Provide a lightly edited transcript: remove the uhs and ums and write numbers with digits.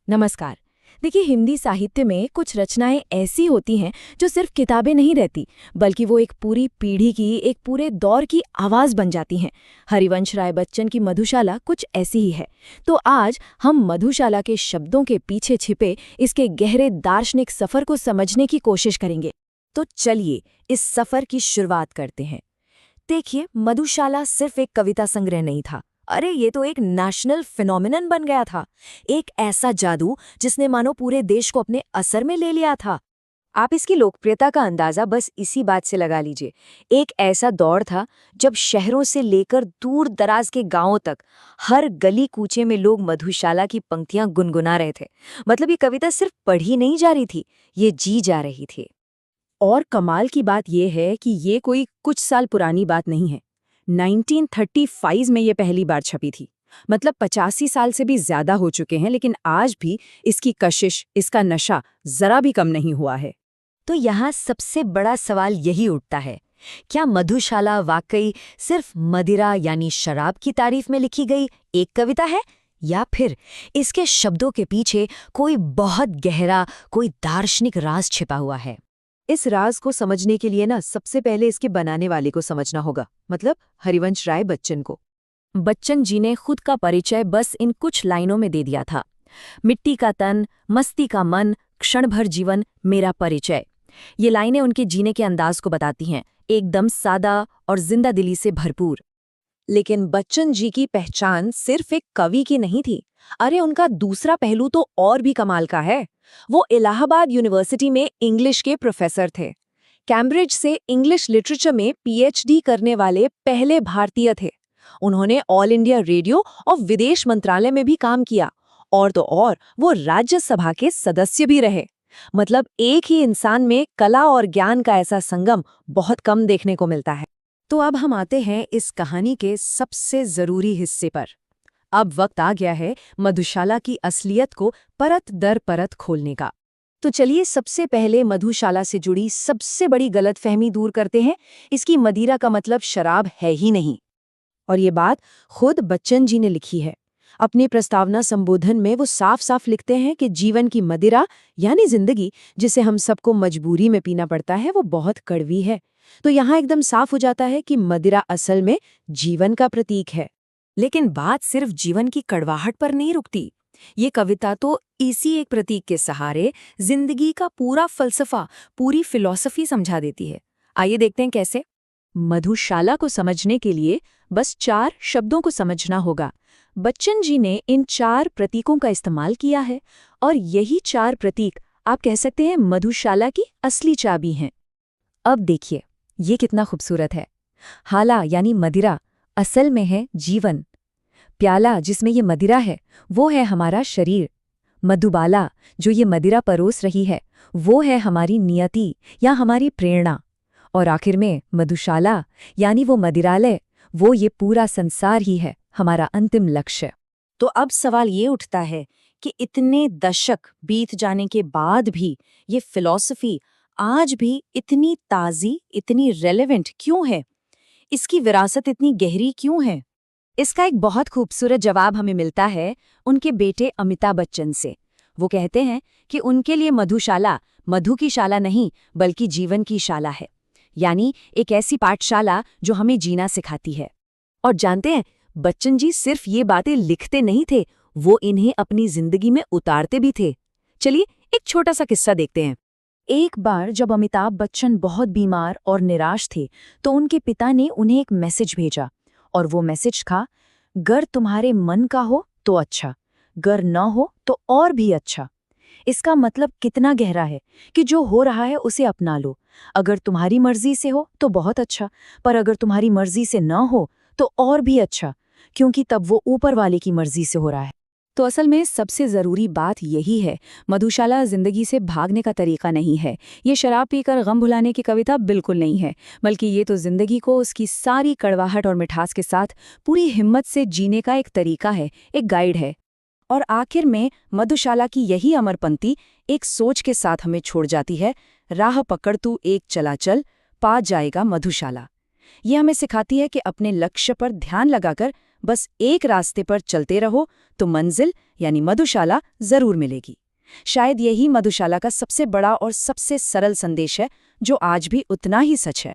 नमस्कार। देखिए, हिंदी साहित्य में कुछ रचनाएं ऐसी होती हैं जो सिर्फ किताबें नहीं रहती, बल्कि वो एक पूरी पीढ़ी की, एक पूरे दौर की आवाज बन जाती हैं। हरिवंश राय बच्चन की मधुशाला कुछ ऐसी ही है। तो आज हम मधुशाला के शब्दों के पीछे छिपे इसके गहरे दार्शनिक सफर को समझने की कोशिश करेंगे। तो चलिए इस सफर की शुरुआत करते हैं। देखिए, मधुशाला सिर्फ एक कविता संग्रह नहीं था। अरे ये तो एक नेशनल फिनोमिनन बन गया था। एक ऐसा जादू जिसने मानो पूरे देश को अपने असर में ले लिया था। आप इसकी लोकप्रियता का अंदाजा बस इसी बात से लगा लीजिए। एक ऐसा दौर था जब शहरों से लेकर दूर दराज के गांवों तक हर गली कूचे में लोग मधुशाला की पंक्तियां गुनगुना रहे थे। मतलब ये कविता सिर्फ पढ़ी नहीं जा रही थी, ये जी जा रही थी। और कमाल की बात यह है कि ये कोई कुछ साल पुरानी बात नहीं है। 1935 में ये पहली बार छपी थी। मतलब 85 साल से भी ज्यादा हो चुके हैं, लेकिन आज भी इसकी कशिश, इसका नशा जरा भी कम नहीं हुआ है। तो यहाँ सबसे बड़ा सवाल यही उठता है, क्या मधुशाला वाकई सिर्फ मदिरा यानी शराब की तारीफ में लिखी गई एक कविता है, या फिर इसके शब्दों के पीछे कोई बहुत गहरा, कोई दार्शनिक राज छिपा हुआ है? इस राज को समझने के लिए ना सबसे पहले इसके बनाने वाले को समझना होगा, मतलब हरिवंश राय बच्चन को। बच्चन जी ने खुद का परिचय बस इन कुछ लाइनों में दे दिया था। मिट्टी का तन, मस्ती का मन, क्षण भर जीवन, मेरा परिचय। ये लाइनें उनके जीने के अंदाज को बताती हैं, एकदम सादा और जिंदा दिली से भरपूर। लेकिन बच्चन जी की पहचान सिर्फ एक कवि की नहीं थी। अरे उनका दूसरा पहलू तो और भी कमाल का है। वो इलाहाबाद यूनिवर्सिटी में इंग्लिश के प्रोफेसर थे। कैम्ब्रिज से इंग्लिश लिटरेचर में पीएचडी करने वाले पहले भारतीय थे। उन्होंने ऑल इंडिया रेडियो और विदेश मंत्रालय में भी काम किया, और तो और वो राज्यसभा के सदस्य भी रहे। मतलब एक ही इंसान में कला और ज्ञान का ऐसा संगम बहुत कम देखने को मिलता है। तो अब हम आते हैं इस कहानी के सबसे जरूरी हिस्से पर। अब वक्त आ गया है मधुशाला की असलियत को परत दर परत खोलने का। तो चलिए सबसे पहले मधुशाला से जुड़ी सबसे बड़ी गलतफहमी दूर करते हैं। इसकी मदिरा का मतलब शराब है ही नहीं। और ये बात खुद बच्चन जी ने लिखी है। अपने प्रस्तावना संबोधन में वो साफ साफ लिखते हैं कि जीवन की मदिरा यानी जिंदगी, जिसे हम सबको मजबूरी में पीना पड़ता है, वो बहुत कड़वी है। तो यहाँ एकदम साफ हो जाता है कि मदिरा असल में जीवन का प्रतीक है। लेकिन बात सिर्फ जीवन की कड़वाहट पर नहीं रुकती। ये कविता तो इसी एक प्रतीक के सहारे जिंदगी का पूरा फलसफा, पूरी फिलॉसफी समझा देती है। आइए देखते हैं कैसे। मधुशाला को समझने के लिए बस 4 शब्दों को समझना होगा। बच्चन जी ने इन 4 प्रतीकों का इस्तेमाल किया है, और यही 4 प्रतीक आप कह सकते हैं मधुशाला की असली चाबी हैं। अब देखिए ये कितना खूबसूरत है। हाला यानी मदिरा असल में है जीवन। प्याला जिसमें ये मदिरा है वो है हमारा शरीर। मधुबाला जो ये मदिरा परोस रही है वो है हमारी नियति या हमारी प्रेरणा। और आखिर में मधुशाला यानी वो मदिरालय, वो ये पूरा संसार ही है, हमारा अंतिम लक्ष्य। तो अब सवाल ये उठता है कि इतने दशक बीत जाने के बाद भी ये फिलॉसफी आज भी इतनी ताज़ी, इतनी रेलेवेंट क्यों है? इसकी विरासत इतनी गहरी क्यों है? इसका एक बहुत खूबसूरत जवाब हमें मिलता है उनके बेटे अमिताभ बच्चन से। वो कहते हैं कि उनके लिए मधुशाला मधु की शाला नहीं, बल्कि जीवन की शाला है। यानी एक ऐसी पाठशाला जो हमें जीना सिखाती है। और जानते हैं, बच्चन जी सिर्फ ये बातें लिखते नहीं थे, वो इन्हें अपनी जिंदगी में उतारते भी थे। चलिए एक छोटा सा किस्सा देखते हैं। एक बार जब अमिताभ बच्चन बहुत बीमार और निराश थे, तो उनके पिता ने उन्हें एक मैसेज भेजा, और वो मैसेज था, गर तुम्हारे मन का हो तो अच्छा, गर न हो तो और भी अच्छा। इसका मतलब कितना गहरा है कि जो हो रहा है उसे अपना लो। अगर तुम्हारी मर्जी से हो तो बहुत अच्छा, पर अगर तुम्हारी मर्जी से न हो तो और भी अच्छा, क्योंकि तब वो ऊपर वाले की मर्जी से हो रहा है। तो असल में सबसे ज़रूरी बात यही है, मधुशाला जिंदगी से भागने का तरीका नहीं है। ये शराब पीकर गम भुलाने की कविता बिल्कुल नहीं है, बल्कि ये तो जिंदगी को उसकी सारी कड़वाहट और मिठास के साथ पूरी हिम्मत से जीने का एक तरीका है, एक गाइड है। और आखिर में मधुशाला की यही अमर पंक्ति एक सोच के साथ हमें छोड़ जाती है, राह पकड़ तू एक चला चल, पा जाएगा मधुशाला। ये हमें सिखाती है कि अपने लक्ष्य पर ध्यान लगाकर बस एक रास्ते पर चलते रहो तो मंजिल यानी मधुशाला जरूर मिलेगी। शायद यही मधुशाला का सबसे बड़ा और सबसे सरल संदेश है, जो आज भी उतना ही सच है।